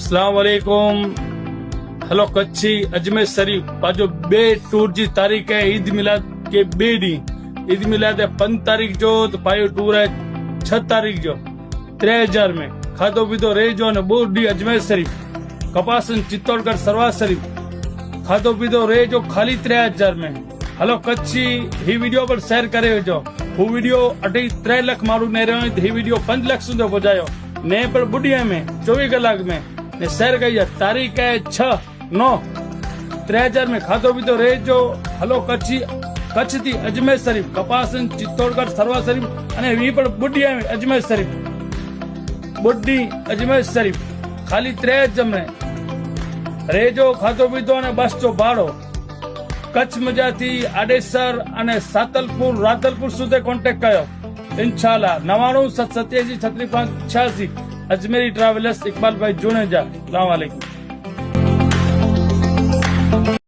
अस्सलाम वालेकुम। हेलो कच्छी अजमेर शरीफ पाजो बे टूर जी तारीख है ईद मिलाद के बे डी। ईद मिलाद है 5 तारीख जो तो पायो टूर है 6 तारीख जो 3000 में खाधो पीधो रेजो ने बोर डी अजमेर शरीफ कपासन चित्तौड़गढ़ सरवा शरीफ खाधो पीधो रेजो खाली 3000 में। हेलो कच्छी ही वीडियो पर शेयर करे जो वो वीडियो 3 लाख मारू ने रहो ही वीडियो 5 लाख सुधो पहुंचायो ने पर बुढ़िया में 24 कलाक में ने शेयर कही तारीख है 6/9/3000 में खाधो पीधो रेजो। हेलो कच्छी कच्छ थी अजमेर शरीफ कपासन चित्तौड़गढ़ सरवा शरीफ अने वी पर बुढ़िया में अजमेर शरीफ बुढ़ी अजमेर शरीफ खाली 3000 में रेजो खाधो पीधो अने बस जो भाड़ो कच्छ मजा थी आडेसर अने सातलपुर रातलपुर सुधे कॉन्टेक्ट कयो इंशाल्लाह 99 अजमेरी ट्रेवलर्स इकबाल भाई जुनेजा। अस्सलाम वालेकुम।